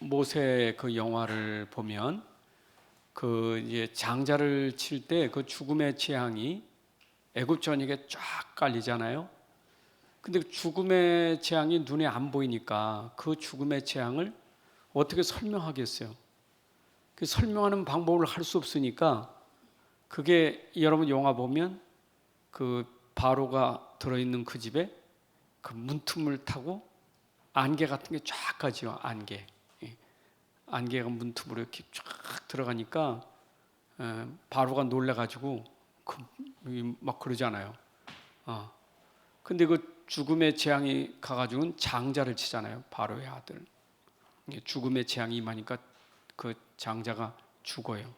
모세 그 영화를 보면 그 이제 장자를 칠 때 그 죽음의 재앙이 애굽 전역에 쫙 깔리잖아요. 근데 그 죽음의 재앙이 눈에 안 보이니까 그 죽음의 재앙을 어떻게 설명하겠어요? 그 설명하는 방법을 할 수 없으니까 그게 여러분 영화 보면 그 바로가 들어있는 그 집에 그 문틈을 타고 안개 같은 게 쫙 가지요. 안개. 안개가 문틈으로 이렇게 쫙 들어가니까 바로가 놀래가지고 막 그러잖아요. 근데 그 죽음의 재앙이 가가지고는 장자를 치잖아요. 바로의 아들. 죽음의 재앙이 임하니까 그 장자가 죽어요.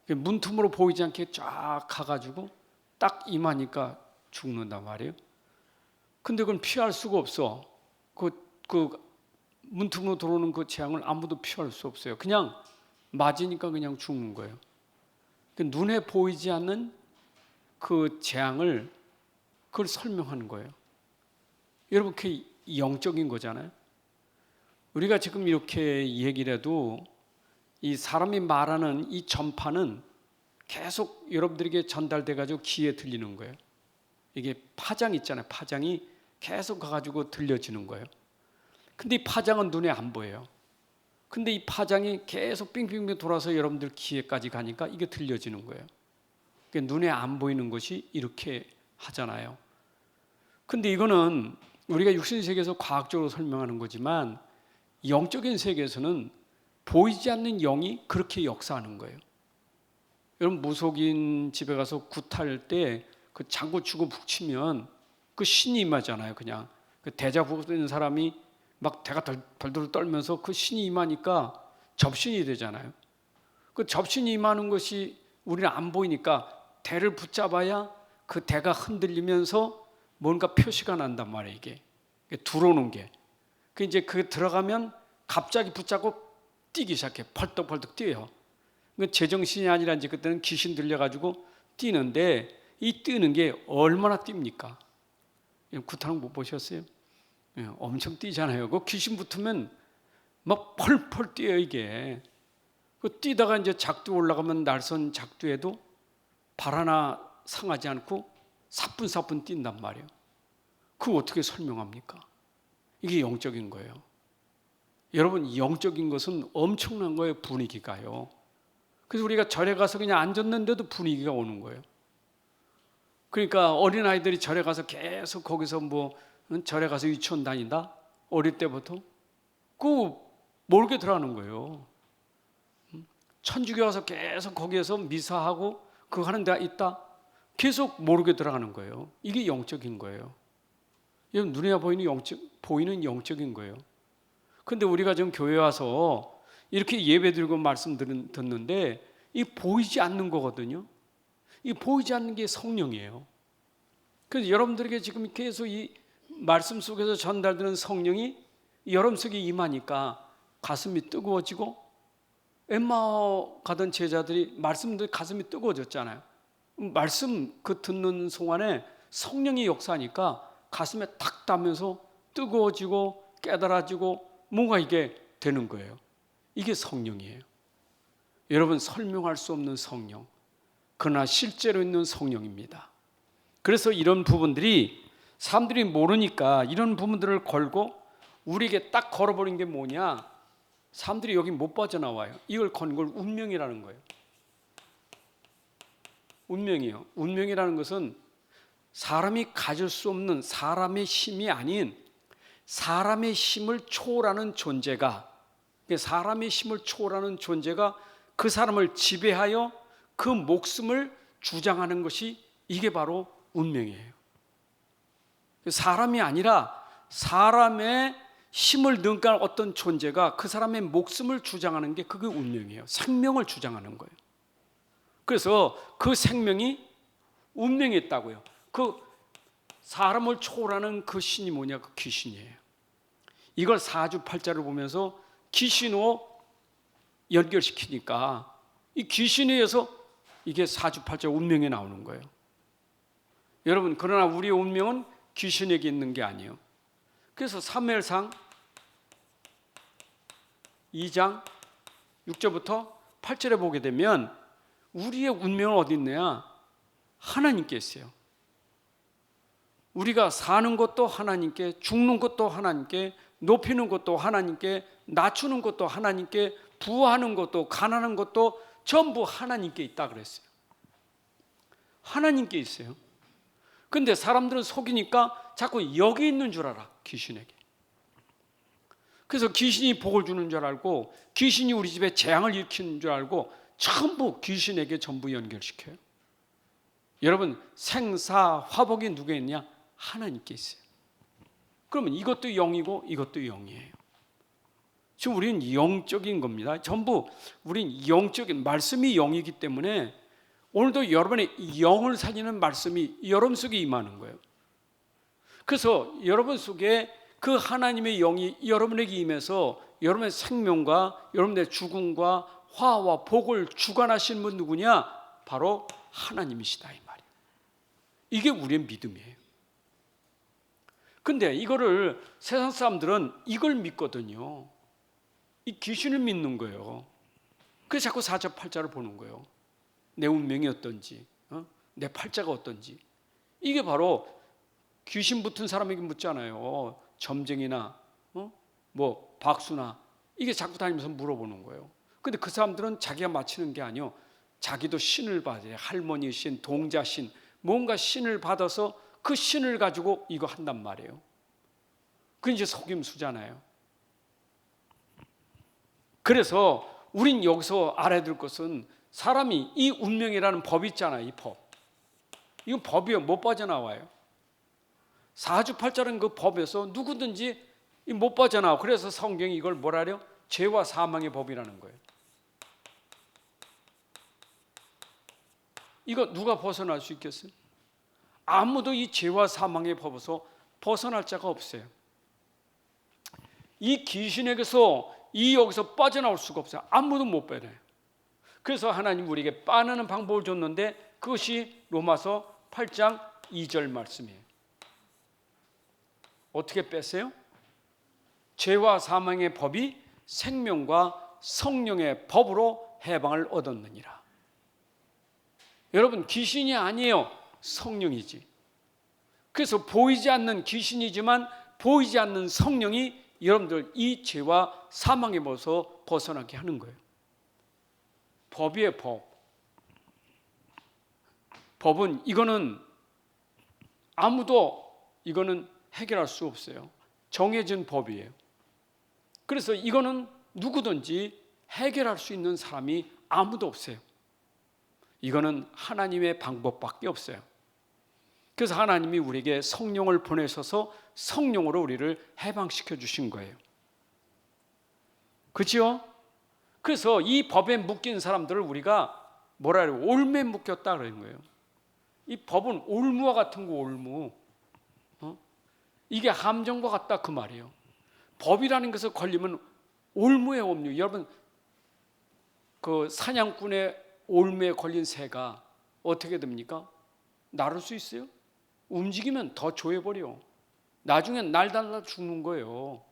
문틈으로 보이지 않게 쫙 가가지고 딱 임하니까 죽는단 말이에요. 근데 그건 피할 수가 없어. 그 문틈으로 들어오는 그 재앙을 아무도 피할 수 없어요. 그냥 맞으니까 그냥 죽는 거예요. 눈에 보이지 않는 그 재앙을 그걸 설명하는 거예요. 여러분 그게 영적인 거잖아요. 우리가 지금 이렇게 얘기를 해도 이 사람이 말하는 이 전파는 계속 여러분들에게 전달돼 가지고 귀에 들리는 거예요. 이게 파장 있잖아요. 파장이 계속 가가지고 들려지는 거예요. 근데 이 파장은 눈에 안 보여요. 근데 이 파장이 계속 빙빙빙 돌아서 여러분들 귀에까지 가니까 이게 들려지는 거예요. 그러니까 눈에 안 보이는 것이 이렇게 하잖아요. 근데 이거는 우리가 육신 세계에서 과학적으로 설명하는 거지만 영적인 세계에서는 보이지 않는 영이 그렇게 역사하는 거예요. 여러분 무속인 집에 가서 굿할 때 그 장구 치고 북치면 그 신이 임하잖아요. 그냥 그 대자보 있는 사람이 막 대가 덜덜 떨면서 그 신이 임하니까 접신이 되잖아요. 그 접신이 임하는 것이 우리는 안 보이니까 대를 붙잡아야 그 대가 흔들리면서 뭔가 표시가 난단 말이에요. 이게 들어오는 게. 그 이제 그 들어가면 갑자기 붙잡고 뛰기 시작해. 펄떡펄떡 뛰어요. 제정신이 아니라 이제 그때는 귀신 들려가지고 뛰는데 이 뛰는 게 얼마나 뜁니까? 구타는 못 보셨어요? 엄청 뛰잖아요. 그 귀신 붙으면 막 펄펄 뛰어요, 이게. 그 뛰다가 이제 작두 올라가면 날선 작두에도 발 하나 상하지 않고 사뿐사뿐 뛴단 말이에요. 그거 어떻게 설명합니까? 이게 영적인 거예요. 여러분, 영적인 것은 엄청난 거예요, 분위기가요. 그래서 우리가 절에 가서 그냥 앉았는데도 분위기가 오는 거예요. 그러니까 어린아이들이 절에 가서 계속 거기서 절에 가서 유치원 다닌다? 어릴 때부터? 그거 모르게 들어가는 거예요. 천주교 와서 계속 거기에서 미사하고 그거 하는 데가 있다? 계속 모르게 들어가는 거예요. 이게 영적인 거예요. 이건 눈에 보이는 영적인 거예요. 근데 우리가 지금 교회 와서 이렇게 예배 드리고 말씀 듣는데 이 보이지 않는 거거든요. 이 보이지 않는 게 성령이에요. 그래서 여러분들에게 지금 계속 이 말씀 속에서 전달되는 성령이 여러분 속에 임하니까 가슴이 뜨거워지고 엠마오 가던 제자들이 말씀 듣고 가슴이 뜨거워졌잖아요. 말씀 그 듣는 동안에 성령이 역사하니까 가슴에 탁 닿으면서 뜨거워지고 깨달아지고 뭔가 이게 되는 거예요. 이게 성령이에요. 여러분 설명할 수 없는 성령, 그러나 실제로 있는 성령입니다. 그래서 이런 부분들이 사람들이 모르니까 이런 부분들을 걸고 우리에게 딱 걸어버린 게 뭐냐? 사람들이 여기 못 빠져나와요. 이걸 건 걸 운명이라는 거예요. 운명이요. 운명이라는 것은 사람이 가질 수 없는 사람의 힘이 아닌 사람의 힘을 초월하는 존재가, 사람의 힘을 초월하는 존재가 그 사람을 지배하여 그 목숨을 주장하는 것이 이게 바로 운명이에요. 사람이 아니라 사람의 힘을 능가할 어떤 존재가 그 사람의 목숨을 주장하는 게 그게 운명이에요. 생명을 주장하는 거예요. 그래서 그 생명이 운명이 있다고요. 그 사람을 초월하는 그 신이 뭐냐? 그 귀신이에요. 이걸 사주팔자를 보면서 귀신으로 연결시키니까 이 귀신에 의해서 이게 사주팔자 운명이 나오는 거예요. 여러분, 그러나 우리의 운명은 귀신에게 있는 게 아니에요. 그래서 사무엘상 2장 6절부터 8절에 보게 되면 우리의 운명은 어디 있느냐? 하나님께 있어요. 우리가 사는 것도 하나님께, 죽는 것도 하나님께, 높이는 것도 하나님께, 낮추는 것도 하나님께, 부하는 것도 가난한 것도 전부 하나님께 있다 그랬어요. 하나님께 있어요. 근데 사람들은 속이니까 자꾸 여기 있는 줄 알아, 귀신에게. 그래서 귀신이 복을 주는 줄 알고, 귀신이 우리 집에 재앙을 일으키는 줄 알고 전부 귀신에게 전부 연결시켜요. 여러분, 생사 화복이 누구에 있냐? 하나님께 있어요. 그러면 이것도 영이고 이것도 영이에요. 지금 우리는 영적인 겁니다. 전부 우린 영적인, 말씀이 영이기 때문에 오늘도 여러분의 영을 살리는 말씀이 여러분 속에 임하는 거예요. 그래서 여러분 속에 그 하나님의 영이 여러분에게 임해서 여러분의 생명과 여러분의 죽음과 화와 복을 주관하시는 분 누구냐? 바로 하나님이시다 이 말이에요. 이게 우리의 믿음이에요. 근데 이거를 세상 사람들은 이걸 믿거든요. 이 귀신을 믿는 거예요. 그래서 자꾸 4절 8절을 보는 거예요. 내 운명이 어떤지, 내 팔자가 어떤지. 이게 바로 귀신 붙은 사람에게 묻잖아요. 점쟁이나 뭐 박수나 이게 자꾸 다니면서 물어보는 거예요. 근데 그 사람들은 자기가 맞히는 게 아니요, 자기도 신을 받아요. 할머니 신, 동자 신, 뭔가 신을 받아서 그 신을 가지고 이거 한단 말이에요. 그게 이제 속임수잖아요. 그래서 우린 여기서 알아야 될 것은 사람이 이 운명이라는 법이 있잖아요. 이 법. 이건 법이에요. 못 빠져나와요. 사주팔자라는 그 법에서 누구든지 못 빠져나와. 그래서 성경이 이걸 뭐라 그래요? 죄와 사망의 법이라는 거예요. 이거 누가 벗어날 수 있겠어요? 아무도 이 죄와 사망의 법에서 벗어날 자가 없어요. 이 귀신에게서 여기서 빠져나올 수가 없어요. 아무도 못 빼내요. 그래서 하나님 우리에게 빠내는 방법을 줬는데 그것이 로마서 8장 2절 말씀이에요. 어떻게 뺐어요? 죄와 사망의 법이 생명과 성령의 법으로 해방을 얻었느니라. 여러분, 귀신이 아니에요. 성령이지. 그래서 보이지 않는 귀신이지만 보이지 않는 성령이 여러분들 이 죄와 사망의 법에서 벗어나게 하는 거예요. 법이에요, 법. 법은 이거는 아무도 이거는 해결할 수 없어요. 정해진 법이에요. 그래서 이거는 누구든지 해결할 수 있는 사람이 아무도 없어요. 이거는 하나님의 방법밖에 없어요. 그래서 하나님이 우리에게 성령을 보내셔서 성령으로 우리를 해방시켜 주신 거예요. 그렇죠? 그래서 이 법에 묶인 사람들을 우리가 뭐라 그래요? 올무에 묶였다 그러는 거예요. 이 법은 올무와 같은 거, 올무. 이게 함정과 같다 그 말이에요. 법이라는 것에 걸리면 올무에 옵니다. 여러분, 그 사냥꾼의 올무에 걸린 새가 어떻게 됩니까? 나를 수 있어요? 움직이면 더 조여버려. 나중엔 날달라 죽는 거예요.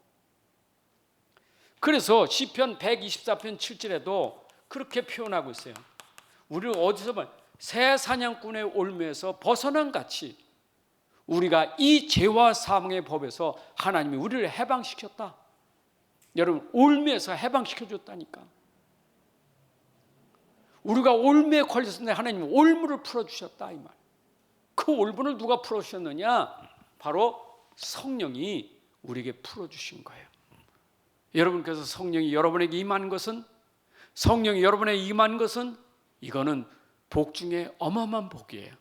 그래서 시편 124편 7절에도 그렇게 표현하고 있어요. 우리를 어디서 봐? 새 사냥꾼의 올무에서 벗어난 같이 우리가 이 죄와 사망의 법에서 하나님이 우리를 해방시켰다. 여러분, 올무에서 해방시켜줬다니까. 우리가 올무에 걸렸을 때 하나님이 올무를 풀어주셨다 이 말. 그 올무를 누가 풀어주셨느냐? 바로 성령이 우리에게 풀어주신 거예요. 여러분께서 성령이 여러분에게 임하는 것은, 성령이 여러분에게 임하는 것은 이거는 복 중에 어마어마한 복이에요.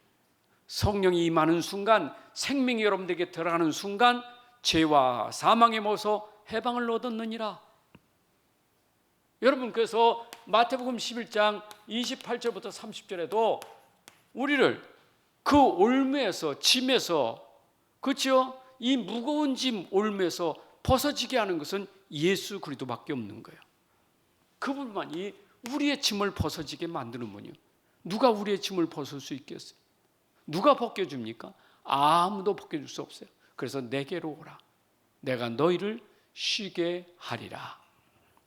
성령이 임하는 순간, 생명이 여러분들에게 들어가는 순간 죄와 사망에 모서 해방을 얻었느니라. 여러분, 그래서 마태복음 11장 28절부터 30절에도 우리를 그 올무에서, 짐에서, 그렇죠? 이 무거운 짐 올무에서 벗어지게 하는 것은 예수 그리스도밖에 없는 거예요. 그분만이 우리의 짐을 벗어지게 만드는 분이요. 누가 우리의 짐을 벗을 수 있겠어요? 누가 벗겨줍니까? 아무도 벗겨줄 수 없어요. 그래서 내게로 오라. 내가 너희를 쉬게 하리라.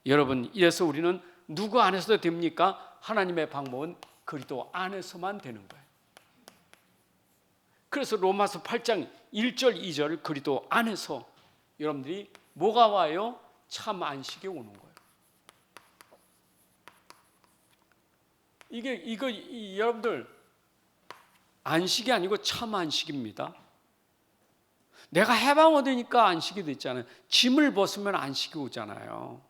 여러분, 이래서 우리는 누구 안에서도 됩니까? 하나님의 방법은 그리스도 안에서만 되는 거예요. 그래서 로마서 8장 1절 2절 그리스도 안에서 여러분들이 뭐가 와요? 참 안식이 오는 거예요. 여러분들 안식이 아니고 참 안식입니다. 내가 해방 얻으니까 안식이 됐잖아요. 짐을 벗으면 안식이 오잖아요.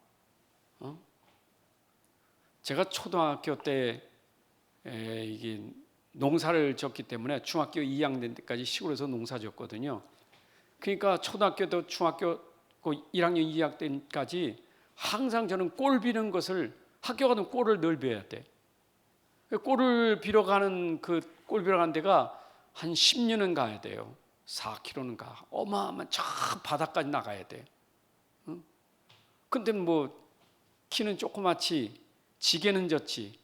제가 초등학교 때 이게 농사를 졌기 때문에 중학교 2학년 때까지 시골에서 농사 졌거든요. 그러니까 초등학교 때 중학교 1학년 2학년 때까지 항상 저는 꼴 비는 것을 학교 가면 꼴을 늘 베야 돼. 꼴을 비러 가는 꼴 비러 가는 데가 한 10년은 가야 돼요. 4km는 가. 어마어마한 저 바다까지 나가야 돼. 근데 뭐 키는 조그맣지 지게는 졌지.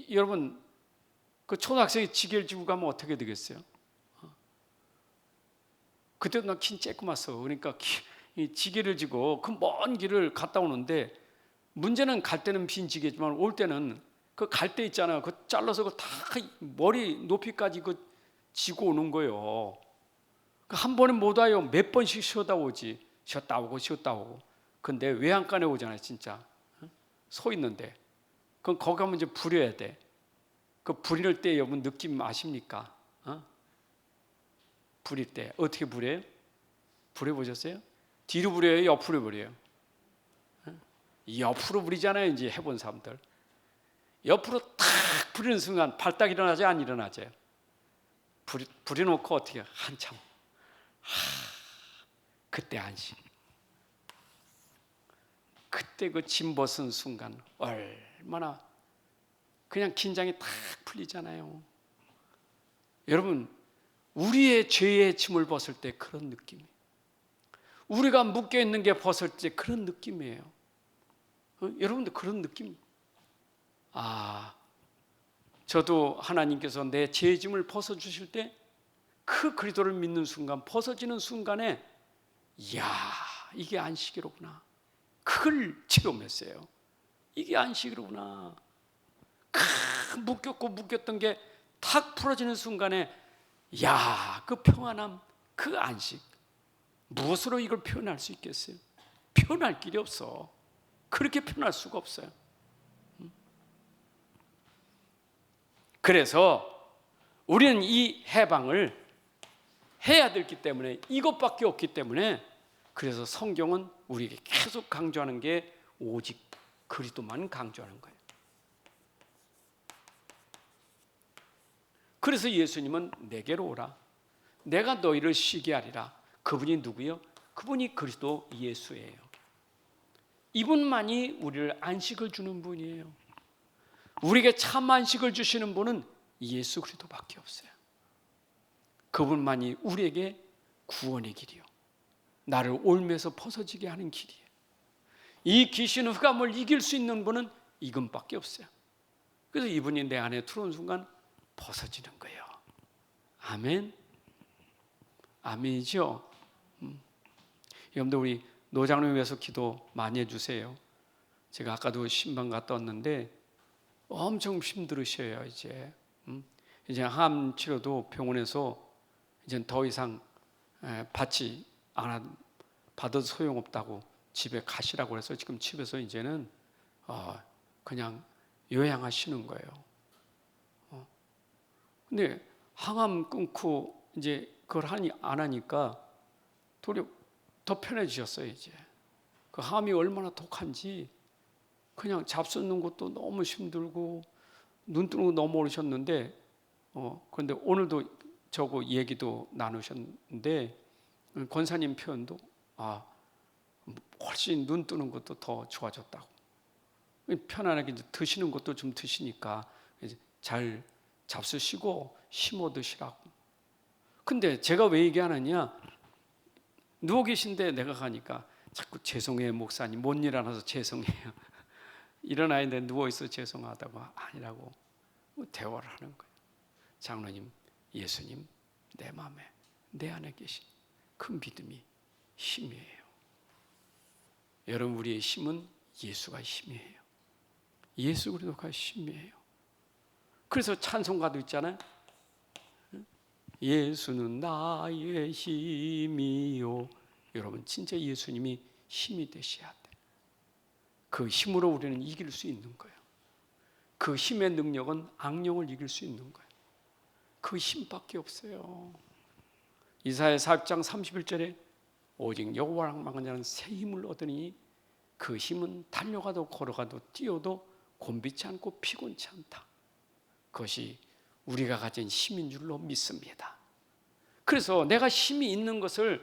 여러분 초등학생이 지게를 지고 가면 어떻게 되겠어요? 그때도 나 키 쬐끄맣어. 그러니까 지게를 지고 그 먼 길을 갔다 오는데 문제는 갈 때는 빈 지게지만 올 때는 그 갈 때 있잖아요. 그 잘라서 다 머리 높이까지 지고 오는 거예요. 한 번에 못 와요. 몇 번씩 쉬었다 오지. 쉬었다 오고 쉬었다 오고. 근데 외양간에 오잖아요, 진짜. 서 있는데. 그럼 거기 가면 이제 부려야 돼. 그 부릴 때 여러분 느낌 아십니까? 부릴 때 어떻게 부려요? 부려보셨어요? 뒤로 부려요? 옆으로 부려요? 옆으로 부리잖아요, 이제 해본 사람들. 옆으로 탁 부리는 순간 발딱 일어나지 안 일어나죠? 부려놓고 어떻게 한참 그때 안식. 그때 그 짐 벗은 순간 얼마나 그냥 긴장이 탁 풀리잖아요. 여러분, 우리의 죄의 짐을 벗을 때 그런 느낌이에요. 우리가 묶여있는 게 벗을 때 그런 느낌이에요. 여러분들 그런 느낌. 저도 하나님께서 내 죄의 짐을 벗어주실 때 그 그리스도를 믿는 순간, 벗어지는 순간에 이야, 이게 안식이로구나. 그걸 체험했어요. 이게 안식이로구나. 묶였던 게 탁 풀어지는 순간에 야, 그 평안함, 그 안식. 무엇으로 이걸 표현할 수 있겠어요? 표현할 길이 없어. 그렇게 표현할 수가 없어요. 그래서 우리는 이 해방을 해야 되기 때문에, 이것밖에 없기 때문에, 그래서 성경은 우리에게 계속 강조하는 게 오직 그리스도만 강조하는 거예요. 그래서 예수님은 내게로 오라. 내가 너희를 쉬게 하리라. 그분이 누구요? 그분이 그리스도 예수예요. 이분만이 우리를 안식을 주는 분이에요. 우리에게 참 안식을 주시는 분은 예수 그리스도밖에 없어요. 그분만이 우리에게 구원의 길이요, 나를 옮에서 벗어지게 하는 길이에요. 이 귀신 흑암을 이길 수 있는 분은 이분밖에 없어요. 그래서 이분이 내 안에 들어온 순간 벗어지는 거예요. 아멘. 아멘이죠. 여러분들 우리 노장님 위해서 기도 많이 해주세요. 제가 아까도 신방 갔다 왔는데 엄청 힘들으셔요. 이제 항암 치료도 병원에서 이제 더 이상 받아도 소용없다고 집에 가시라고 해서 지금 집에서 이제는 그냥 요양하시는 거예요. 근데 항암 끊고 이제 그걸 안 하니까 도리어 더 편해지셨어요. 이제 그 항암이 얼마나 독한지 그냥 잡수는 것도 너무 힘들고 눈 뜨는 거 너무 어려우셨는데 그런데 오늘도 저거 얘기도 나누셨는데 권사님 표현도 훨씬 눈 뜨는 것도 더 좋아졌다고. 편안하게 이제 드시는 것도 좀 드시니까 이제 잘 잡수시고 심어 드시라고. 근데 제가 왜 얘기하느냐, 누워 계신데 내가 가니까 자꾸 죄송해요 목사님, 못 일어나서 죄송해요. 일어나야 되는데 누워있어 죄송하다고. 아니라고 대화를 하는 거예요. 장로님, 예수님 내 마음에 내 안에 계신 큰 믿음이 힘이에요. 여러분, 우리의 힘은 예수가 힘이에요. 예수 그리스도가 힘이에요. 그래서 찬송가도 있잖아요. 예수는 나의 힘이요. 여러분 진짜 예수님이 힘이 되셔야 돼. 그 힘으로 우리는 이길 수 있는 거예요. 그 힘의 능력은 악령을 이길 수 있는 거예요. 그 힘밖에 없어요. 이사야 40장 31절에 오직 여호와를 망한 자는 새 힘을 얻으니 그 힘은 달려가도 걸어가도 뛰어도 곤비치 않고 피곤치 않다. 그것이 우리가 가진 힘인 줄로 믿습니다. 그래서 내가 힘이 있는 것은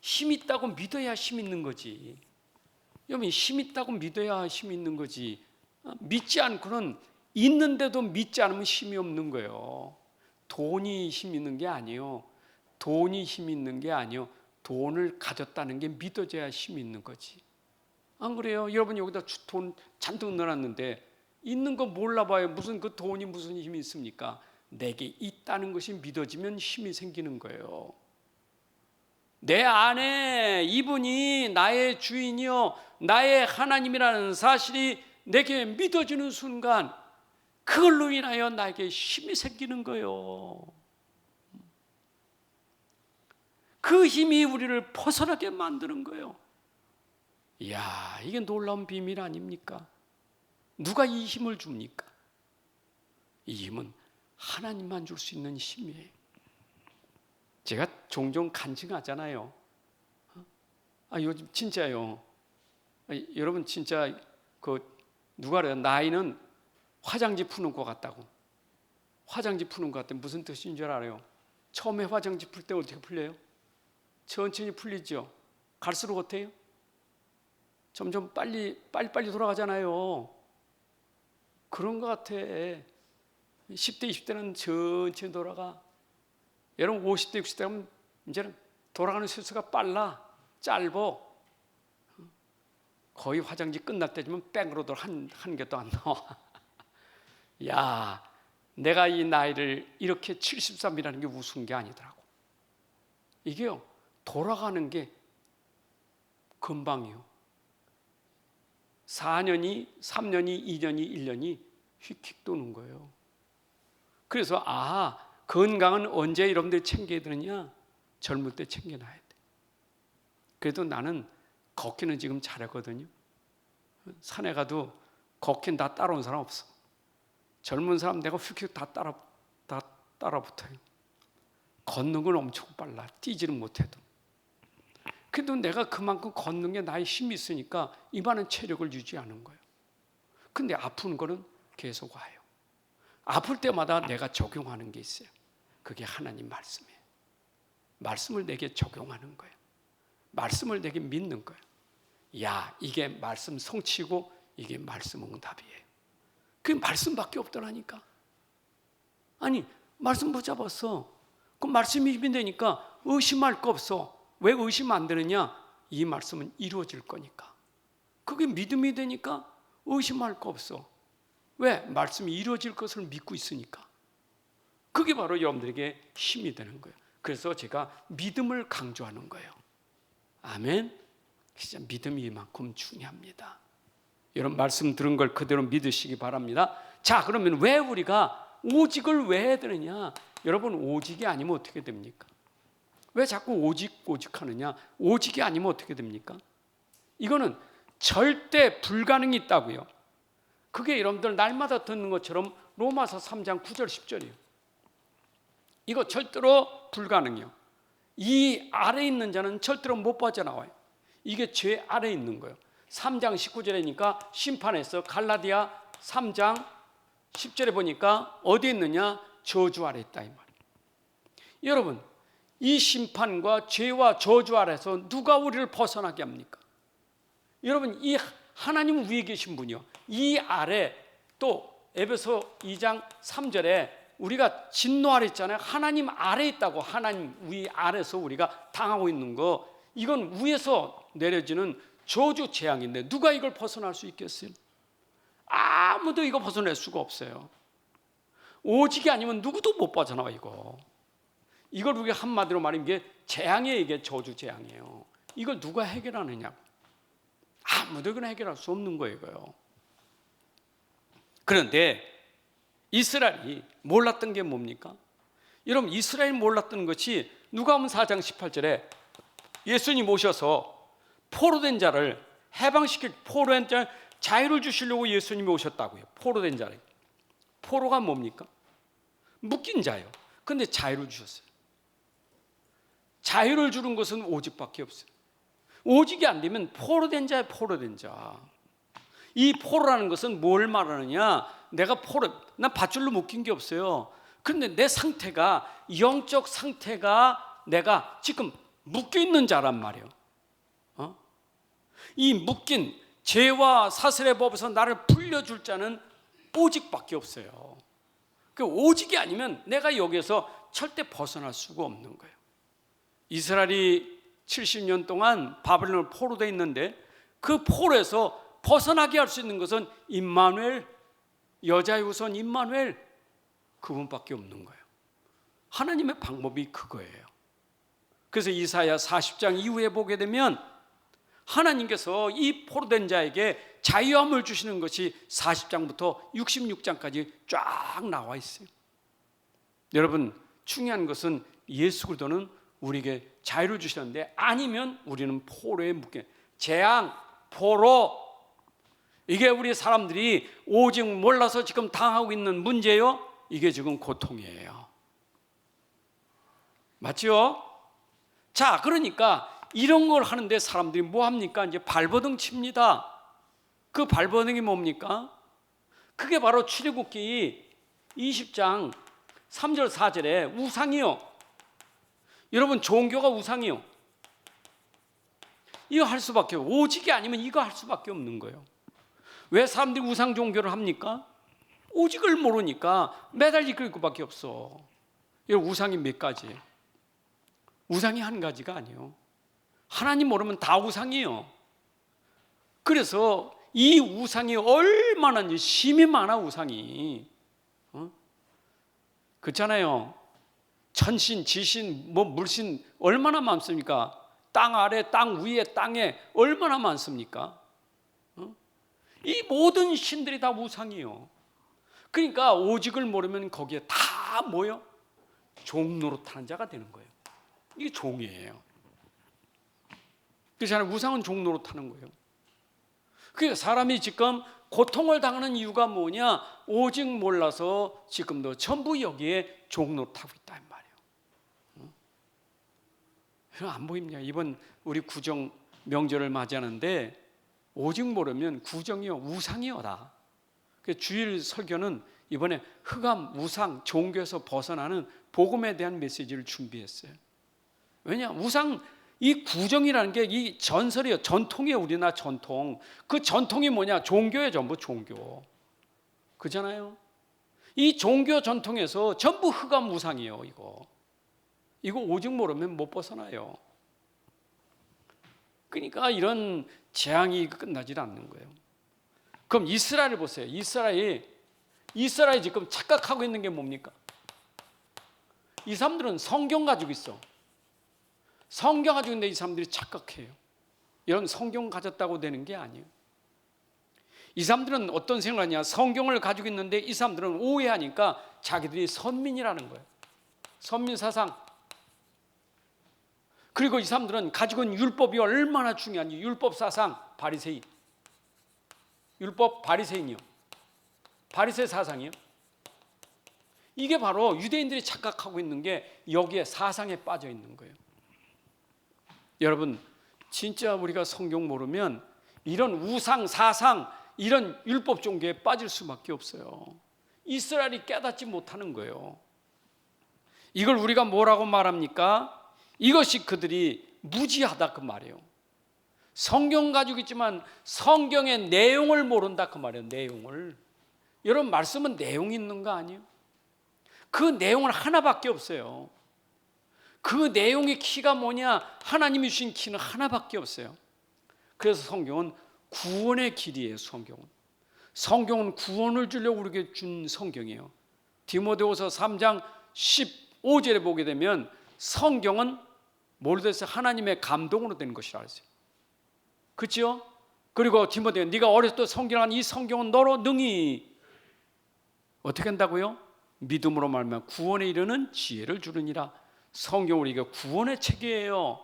힘이 있다고 믿어야 힘이 있는 거지. 여러분 힘이 있다고 믿어야 힘이 있는 거지. 믿지 않고는 있는데도 믿지 않으면 힘이 없는 거예요. 돈이 힘 있는 게 아니에요. 돈이 힘 있는 게 아니에요. 돈을 가졌다는 게 믿어져야 힘이 있는 거지. 안 그래요? 여러분 여기다 돈 잔뜩 넣어놨는데 있는 거 몰라봐요. 무슨 그 돈이 무슨 힘이 있습니까? 내게 있다는 것이 믿어지면 힘이 생기는 거예요. 내 안에 이분이 나의 주인이요 나의 하나님이라는 사실이 내게 믿어지는 순간 그걸로 인하여 나에게 힘이 생기는 거예요. 그 힘이 우리를 벗어나게 만드는 거예요. 이야, 이게 놀라운 비밀 아닙니까? 누가 이 힘을 줍니까? 이 힘은 하나님만 줄 수 있는 힘이에요. 제가 종종 간증하잖아요. 요즘 진짜요. 여러분 진짜 누가 그래요? 나이는 화장지 푸는 것 같다고. 화장지 푸는 것 같다. 무슨 뜻인 줄 알아요? 처음에 화장지 풀 때 어떻게 풀려요? 천천히 풀리죠. 갈수록 어때요? 점점 빨리 돌아가잖아요. 그런 것 같아. 10대, 20대는 천천히 돌아가. 여러분 50대, 60대 하면 이제는 돌아가는 수수가 빨라, 짧어. 거의 화장지 끝날 때쯤은 뺑으로 돌아 한 개도 안 나와. 야, 내가 이 나이를 이렇게 73이라는 게 우스운 게 아니더라고. 이게요, 돌아가는 게 금방이요. 4년이, 3년이, 2년이, 1년이 휙휙 도는 거예요. 그래서 건강은 언제 여러분들이 챙겨야 되느냐? 젊을 때 챙겨놔야 돼. 그래도 나는 걷기는 지금 잘하거든요. 산에 가도 걷기는 다 따라온 사람 없어. 젊은 사람 내가 휙휙 다 따라 붙어요. 걷는 건 엄청 빨라. 뛰지는 못해도. 그래도 내가 그만큼 걷는 게 나의 힘이 있으니까 이만한 체력을 유지하는 거예요. 근데 아픈 거는 계속 와요. 아플 때마다 내가 적용하는 게 있어요. 그게 하나님 말씀이에요. 말씀을 내게 적용하는 거예요. 말씀을 내게 믿는 거예요. 야, 이게 말씀 성취고 이게 말씀 응답이에요. 그게 말씀밖에 없더라니까. 아니, 말씀 붙잡았어. 그 말씀이 힘이 되니까 의심할 거 없어. 왜 의심 안 되느냐? 이 말씀은 이루어질 거니까. 그게 믿음이 되니까 의심할 거 없어. 왜? 말씀이 이루어질 것을 믿고 있으니까. 그게 바로 여러분들에게 힘이 되는 거예요. 그래서 제가 믿음을 강조하는 거예요. 아멘. 진짜 믿음이 이만큼 중요합니다. 여러분 말씀 들은 걸 그대로 믿으시기 바랍니다. 자, 그러면 왜 우리가 오직을 왜 해야 되느냐? 여러분 오직이 아니면 어떻게 됩니까? 왜 자꾸 오직 하느냐? 오직이 아니면 어떻게 됩니까? 이거는 절대 불가능이 있다고요. 그게 여러분들 날마다 듣는 것처럼 로마서 3장 9절 10절이에요. 이거 절대로 불가능해요. 이 아래에 있는 자는 절대로 못 빠져나와요. 이게 죄 아래에 있는 거예요. 3장 19절이니까 심판에서 갈라디아 3장 10절에 보니까 어디에 있느냐? 저주 아래 있다 이 말이에요. 여러분 이 심판과 죄와 저주 아래서 누가 우리를 벗어나게 합니까? 여러분 이 하나님 위에 계신 분이요. 이 아래 또 에베소 2장 3절에 우리가 진노 아래 있잖아요. 하나님 아래 있다고. 하나님 위 아래서 우리가 당하고 있는 거, 이건 위에서 내려지는 저주 재앙인데 누가 이걸 벗어날 수 있겠어요? 아무도 이거 벗어낼 수가 없어요. 오직이 아니면 누구도 못 벗어나와. 이걸 우리가 한마디로 말하면 이게 재앙이에요. 이게 저주 재앙이에요. 이걸 누가 해결하느냐? 아무도 그냥 해결할 수 없는 거예요. 이거요. 그런데 이스라엘이 몰랐던 게 뭡니까? 여러분, 이스라엘이 몰랐던 것이 누가복음 4장 18절에 예수님 오셔서 포로된 자를 해방시킬, 포로된 자 자유를 주시려고 예수님이 오셨다고요. 포로된 자를. 포로가 뭡니까? 묶인 자예요. 근데 자유를 주셨어요. 자유를 주는 것은 오직밖에 없어요. 오직이 안 되면 포로된 자예요. 포로된 자. 이 포로라는 것은 뭘 말하느냐? 내가 난 밧줄로 묶인 게 없어요. 그런데 내 상태가, 영적 상태가 내가 지금 묶여 있는 자란 말이에요. 이 묶인 죄와 사슬의 법에서 나를 풀려줄 자는 오직밖에 없어요. 그 오직이 아니면 내가 여기에서 절대 벗어날 수가 없는 거예요. 이스라엘이 70년 동안 바벨론을 포로되어 있는데 그 포로에서 벗어나게 할 수 있는 것은 임마누엘, 여자의 후손 임마누엘, 그분밖에 없는 거예요. 하나님의 방법이 그거예요. 그래서 이사야 40장 이후에 보게 되면 하나님께서 이 포로된 자에게 자유함을 주시는 것이 40장부터 66장까지 쫙 나와 있어요. 여러분, 중요한 것은 예수 그리스도는 우리에게 자유를 주시는데, 아니면 우리는 포로에 묶여, 재앙, 포로, 이게 우리 사람들이 오직 몰라서 지금 당하고 있는 문제요. 이게 지금 고통이에요. 맞죠? 자, 그러니까 이런 걸 하는데 사람들이 뭐 합니까? 이제 발버둥 칩니다. 그 발버둥이 뭡니까? 그게 바로 출애굽기 20장 3절 4절에 우상이요. 여러분, 종교가 우상이요. 이거 할 수밖에 없어요. 오직이 아니면 이거 할 수밖에 없는 거예요. 왜 사람들이 우상 종교를 합니까? 오직을 모르니까 매달 이끌 것밖에 없어. 이 우상이 몇 가지예요? 우상이 한 가지가 아니에요. 하나님 모르면 다 우상이에요. 그래서 이 우상이 얼마나 힘이 많아, 우상이. 그렇잖아요. 천신, 지신, 물신 얼마나 많습니까? 땅 아래, 땅 위에, 땅에 얼마나 많습니까? 이 모든 신들이 다 우상이에요. 그러니까 오직을 모르면 거기에 다 모여 종노릇하는 자가 되는 거예요. 이게 종이에요. 그래서 우상은 종노릇하는 거예요. 그러니까 사람이 지금 고통을 당하는 이유가 뭐냐? 오직 몰라서 지금도 전부 여기에 종노릇하고 있단 말이에요. 안 보입니까? 이번 우리 구정 명절을 맞이하는데 오직 모르면 구정이요, 우상이요다. 주일 설교는 이번에 흑암, 우상, 종교에서 벗어나는 복음에 대한 메시지를 준비했어요. 왜냐? 우상, 이 구정이라는 게 이 전설이에요. 전통이에요. 우리나라 전통. 그 전통이 뭐냐? 종교예요. 전부 종교. 그잖아요. 이 종교 전통에서 전부 흑암 우상이에요. 이거 오직 모르면 못 벗어나요. 그러니까 이런 재앙이 끝나질 않는 거예요. 그럼 이스라엘을 보세요. 이스라엘이 지금 착각하고 있는 게 뭡니까? 이 사람들은 성경 가지고 있어. 성경 가지고 있는데 이 사람들이 착각해요. 이런 성경 가졌다고 되는 게 아니에요. 이 사람들은 어떤 생각을 하냐? 성경을 가지고 있는데 이 사람들은 오해하니까 자기들이 선민이라는 거예요. 선민 사상. 그리고 이 사람들은 가지고 있는 율법이 얼마나 중요한지, 율법 사상, 바리새인. 율법 바리새인이요. 바리새 사상이요. 이게 바로 유대인들이 착각하고 있는 게 여기에 사상에 빠져 있는 거예요. 여러분, 진짜 우리가 성경 모르면 이런 우상, 사상, 이런 율법 종교에 빠질 수밖에 없어요. 이스라엘이 깨닫지 못하는 거예요. 이걸 우리가 뭐라고 말합니까? 이것이 그들이 무지하다 그 말이에요. 성경 가지고 있지만 성경의 내용을 모른다 그 말이에요. 내용을. 여러분, 말씀은 내용이 있는 거 아니에요? 그 내용은 하나밖에 없어요. 그 내용의 키가 뭐냐? 하나님이 주신 키는 하나밖에 없어요. 그래서 성경은 구원의 길이에요. 성경은 구원을 주려고 우리에게 준 성경이에요. 디모데후서 3장 15절에 보게 되면 성경은 뭘 돼서 하나님의 감동으로 된 것이라 했어요. 그렇죠? 그리고 디모데야, 네가 어렸을 때 성경한 이 성경은 너로 능히 어떻게 한다고요? 믿음으로 말하면 구원에 이르는 지혜를 주느니라. 성경은 우리가 구원의 책이에요.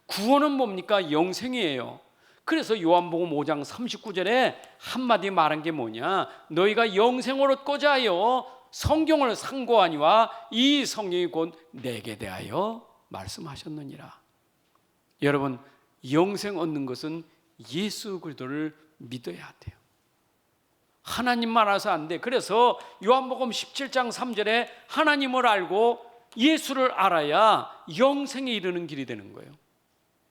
구원은 뭡니까? 영생이에요. 그래서 요한복음 5장 39절에 한마디 말한 게 뭐냐? 너희가 영생을 얻고자 하여 성경을 상고하니와 이 성경이 곧 내게 대하여 말씀하셨느니라. 여러분, 영생 얻는 것은 예수 그리스도를 믿어야 돼요. 하나님만 알아서 안 돼. 그래서 요한복음 17장 3절에 하나님을 알고 예수를 알아야 영생에 이르는 길이 되는 거예요.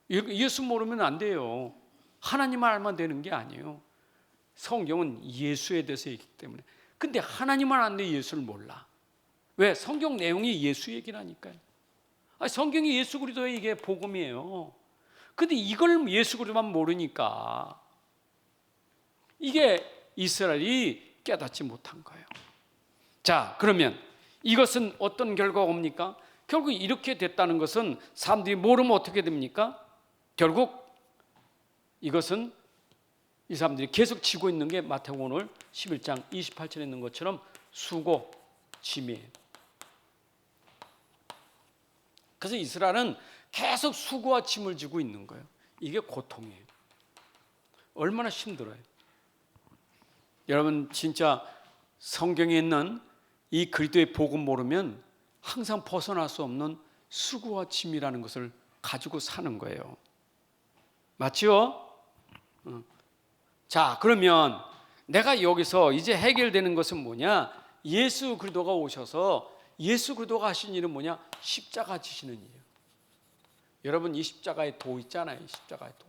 예수 모르면 안 돼요. 하나님만 알면 되는 게 아니에요. 성경은 예수에 대해서 얘기하기 때문에. 근데 하나님만 아는데 예수를 몰라. 왜? 성경 내용이 예수 얘기라니까요. 성경이 예수 그리스도의 이게 복음이에요. 근데 이걸 예수 그리스도만 모르니까 이게 이스라엘이 깨닫지 못한 거예요. 자, 그러면 이것은 어떤 결과가 옵니까? 결국 이렇게 됐다는 것은 사람들이 모르면 어떻게 됩니까? 결국 이것은 이 사람들이 계속 지고 있는 게 마태복음 오늘 11장 28절에 있는 것처럼 수고, 짐이에요. 그래서 이스라엘은 계속 수고와 짐을 지고 있는 거예요. 이게 고통이에요. 얼마나 힘들어요. 여러분, 진짜 성경에 있는 이 그리스도의 복음 모르면 항상 벗어날 수 없는 수고와 짐이라는 것을 가지고 사는 거예요. 맞죠? 자, 그러면 내가 여기서 이제 해결되는 것은 뭐냐? 예수 그리스도가 오셔서 예수 그리스도가 하신 일은 뭐냐? 십자가 지시는 일이에요. 여러분, 이 십자가의 도 있잖아요. 이 십자가의 도.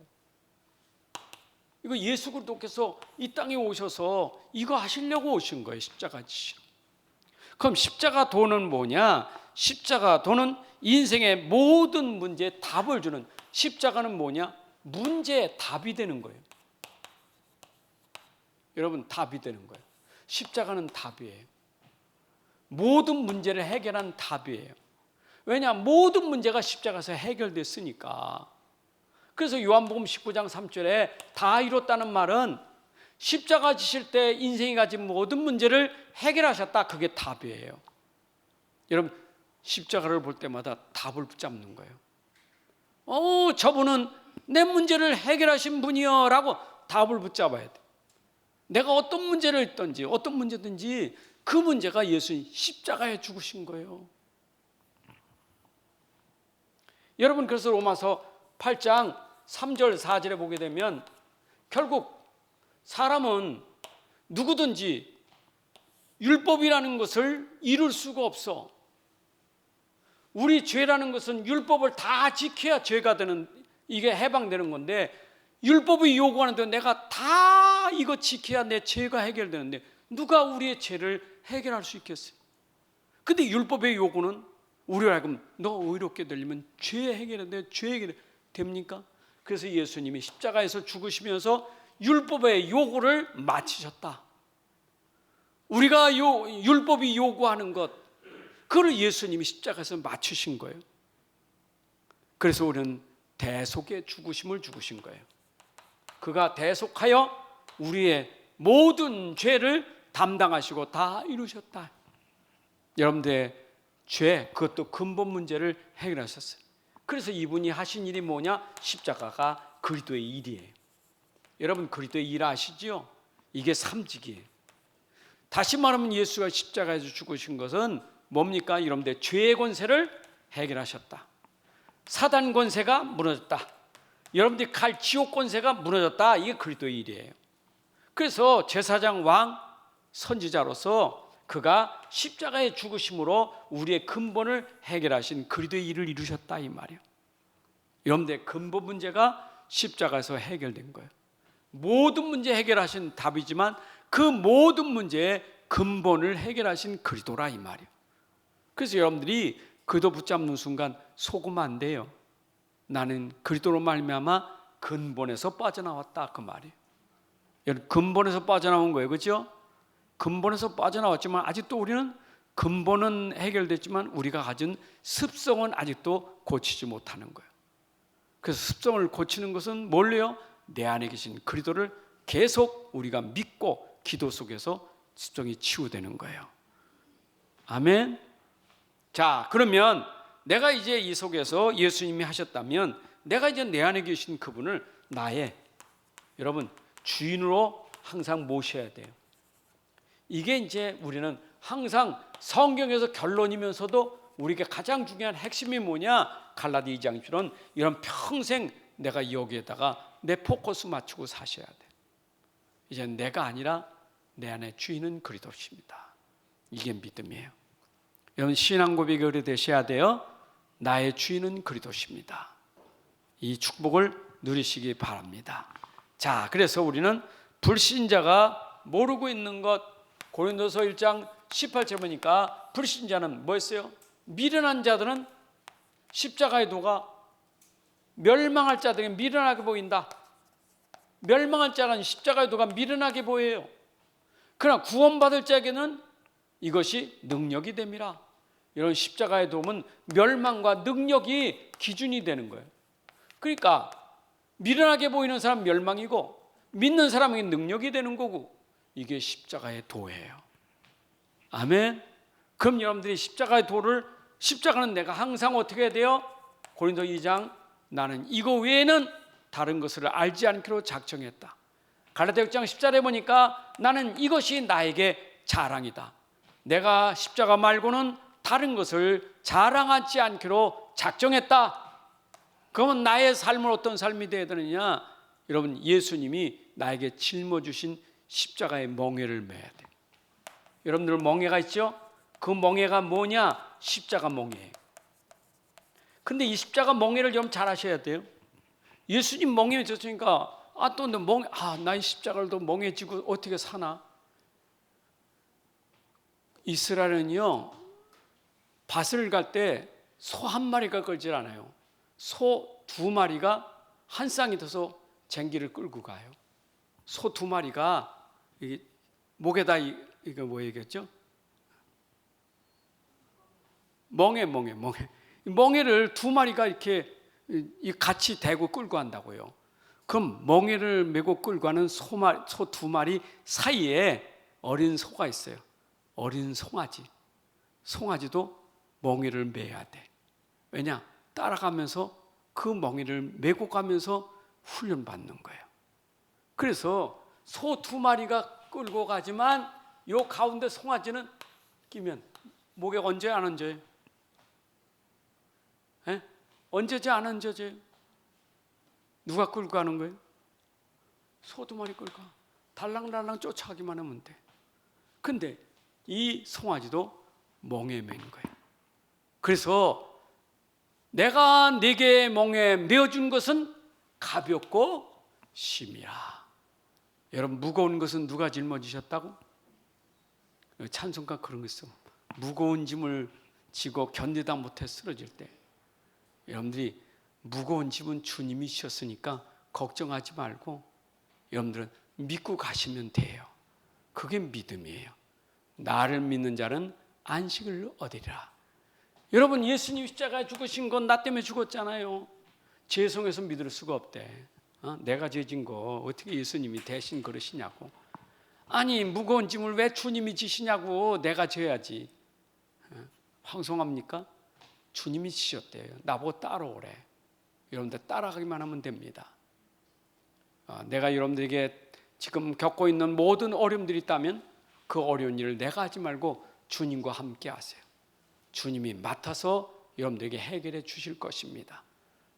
이거 예수 그리스도께서 이 땅에 오셔서 이거 하시려고 오신 거예요. 십자가 지시. 그럼 십자가 도는 뭐냐? 십자가 도는 인생의 모든 문제에 답을 주는, 십자가는 뭐냐? 문제의 답이 되는 거예요. 여러분, 답이 되는 거예요. 십자가는 답이에요. 모든 문제를 해결한 답이에요. 왜냐? 모든 문제가 십자가에서 해결됐으니까. 그래서 요한복음 19장 3절에 다 이뤘다는 말은 십자가 지실 때 인생이 가진 모든 문제를 해결하셨다. 그게 답이에요. 여러분, 십자가를 볼 때마다 답을 붙잡는 거예요. 저분은 내 문제를 해결하신 분이요 라고 답을 붙잡아야 돼. 내가 어떤 문제를 있든지 어떤 문제든지 그 문제가 예수님 십자가에 죽으신 거예요. 여러분, 그래서 로마서 8장 3절 4절에 보게 되면 결국 사람은 누구든지 율법이라는 것을 이룰 수가 없어. 우리 죄라는 것은 율법을 다 지켜야 죄가 되는, 이게 해방되는 건데, 율법이 요구하는데 내가 다 이거 지켜야 내 죄가 해결되는데 누가 우리의 죄를 해결할 수 있겠어요? 근데 율법의 요구는 우리로 하여금 너 의롭게 되려면 죄 해결인데 죄 해결 됩니까? 그래서 예수님이 십자가에서 죽으시면서 율법의 요구를 마치셨다. 우리가 율법이 요구하는 것, 그걸 예수님이 십자가에서 맞추신 거예요. 그래서 우리는 대속의 죽으심을 죽으신 거예요. 그가 대속하여 우리의 모든 죄를 담당하시고 다 이루셨다. 여러분들의 죄, 그것도 근본 문제를 해결하셨어요. 그래서 이분이 하신 일이 뭐냐? 십자가가 그리스도의 일이에요. 여러분, 그리스도의 일 아시죠? 이게 삼직이에요. 다시 말하면 예수가 십자가에서 죽으신 것은 뭡니까? 여러분들, 죄의 권세를 해결하셨다. 사단 권세가 무너졌다. 여러분들이 갈 지옥 권세가 무너졌다. 이게 그리스도의 일이에요. 그래서 제사장, 왕, 선지자로서 그가 십자가의 죽으심으로 우리의 근본을 해결하신 그리스도의 일을 이루셨다 이 말이에요. 여러분들의 근본 문제가 십자가에서 해결된 거예요. 모든 문제 해결하신 답이지만 그 모든 문제의 근본을 해결하신 그리스도라 이 말이에요. 그래서 여러분들이 그리스도 붙잡는 순간 속으면 안 돼요. 나는 그리스도로 말미암아 근본에서 빠져나왔다 그 말이에요. 여러분, 근본에서 빠져나온 거예요. 그렇죠? 근본에서 빠져나왔지만 아직도 우리는 근본은 해결됐지만 우리가 가진 습성은 아직도 고치지 못하는 거예요. 그래서 습성을 고치는 것은 뭘래요? 내 안에 계신 그리스도를 계속 우리가 믿고 기도 속에서 집중이 치유되는 거예요. 아멘. 자, 그러면 내가 이제 이 속에서 예수님이 하셨다면 내가 이제 내 안에 계신 그분을 나의 여러분 주인으로 항상 모셔야 돼요. 이게 이제 우리는 항상 성경에서 결론이면서도 우리에게 가장 중요한 핵심이 뭐냐? 갈라디 2장처럼 이런 평생 내가 여기에다가 내 포커스 맞추고 사셔야 돼. 이제 내가 아니라 내 안에 주인은 그리스도십니다. 이게 믿음이에요. 여러분 신앙 고백이 그래 되셔야 돼요. 나의 주인은 그리스도십니다. 이 축복을 누리시기 바랍니다. 자, 그래서 우리는 불신자가 모르고 있는 것 고린도서 1장 18절 보니까 불신자는 뭐였어요? 미련한 자들은 십자가의 도가 멸망할 자들에게 미련하게 보인다. 멸망할 자는 십자가의 도가 미련하게 보여요. 그러나 구원받을 자에게는 이것이 능력이 됨이라. 이런 십자가의 도는 멸망과 능력이 기준이 되는 거예요. 그러니까 미련하게 보이는 사람 멸망이고 믿는 사람에게 능력이 되는 거고 이게 십자가의 도예요. 아멘. 그럼 여러분들이 십자가의 도를 십자가는 내가 항상 어떻게 해야 돼요? 고린도 2장 나는 이거 외에는 다른 것을 알지 않기로 작정했다. 갈라디아 6장 10절에 보니까 나는 이것이 나에게 자랑이다. 내가 십자가 말고는 다른 것을 자랑하지 않기로 작정했다. 그러면 나의 삶은 어떤 삶이 되어야 되느냐? 여러분 예수님이 나에게 짊어주신 십자가의 멍에를 매야 돼. 여러분들 멍에가 있죠? 그 멍에가 뭐냐? 십자가 멍에예요. 근데 이 십자가 멍에를 좀 잘 하셔야 돼요. 예수님 멍에 졌으니까 또 멍에 나 십자가를 또 멍에 지고 어떻게 사나? 이스라엘은요 밭을 갈 때 소 한 마리가 끌질 않아요. 소 두 마리가 한 쌍이 돼서 쟁기를 끌고 가요. 소 두 마리가 목에다 이거 뭐 얘기했죠? 멍에를 두 마리가 이렇게 같이 대고 끌고 간다고요. 그럼 멍에를 메고 끌고 가는 소 두 마리 사이에 어린 소가 있어요. 어린 송아지. 송아지도 멍에를 매야 돼. 왜냐? 따라가면서 그 멍에를 메고 가면서 훈련받는 거예요. 그래서 소 두 마리가 끌고 가지만 요 가운데 송아지는 끼면 목에 얹어요, 안 얹어요? 얹어져 안 얹어져요? 누가 끌고 가는 거예요? 소 두 마리 끌고 가. 달랑달랑 쫓아가기만 하면 돼. 근데 이 송아지도 멍에 맨 거예요. 그래서 내가 네게 멍에 메어준 것은 가볍고 심이라. 여러분 무거운 것은 누가 짊어지셨다고? 찬송가 그런 거 있어. 무거운 짐을 지고 견디다 못해 쓰러질 때 여러분들이 무거운 짐은 주님이 지셨으니까 걱정하지 말고 여러분들은 믿고 가시면 돼요. 그게 믿음이에요. 나를 믿는 자는 안식을 얻으리라. 여러분 예수님 십자가에 죽으신 건 나 때문에 죽었잖아요. 죄송해서 믿을 수가 없대. 내가 죄진 거 어떻게 예수님이 대신 그러시냐고. 아니 무거운 짐을 왜 주님이 지시냐고. 내가 져야지. 황송합니까? 주님이 지셨대요. 나보고 따라오래. 여러분들 따라가기만 하면 됩니다. 내가 여러분들에게 지금 겪고 있는 모든 어려움들이 있다면 그 어려운 일을 내가 하지 말고 주님과 함께 하세요. 주님이 맡아서 여러분들에게 해결해 주실 것입니다.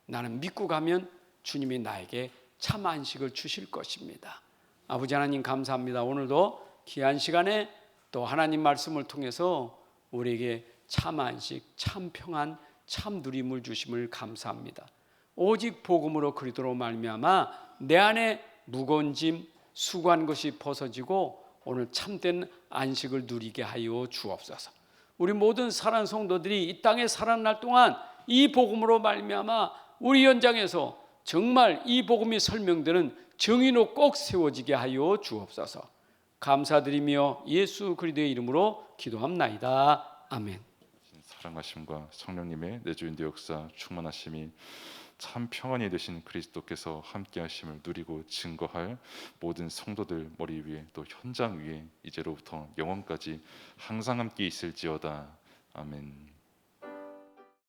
나는 믿고 가면 주님이 나에게 참 안식을 주실 것입니다. 아버지 하나님 감사합니다. 오늘도 귀한 시간에 또 하나님 말씀을 통해서 우리에게 참 안식, 참 평안, 참 누림을 주심을 감사합니다. 오직 복음으로 그리스도로 말미암아 내 안에 무거운 짐, 수고한 것이 벗어지고 오늘 참된 안식을 누리게 하여 주옵소서. 우리 모든 사랑하는 성도들이 이 땅에 살아날 동안 이 복음으로 말미암아 우리 현장에서 정말 이 복음이 설명되는 정의로 꼭 세워지게 하여 주옵소서. 감사드리며 예수 그리스도의 이름으로 기도합나이다. 아멘. 사랑하심과 성령님의 내주인도 역사 충만하심이 참 평안이 되신 그리스도께서 함께하심을 누리고 증거할 모든 성도들 머리 위에 또 현장 위에 이제로부터 영원까지 항상 함께 있을지어다. 아멘.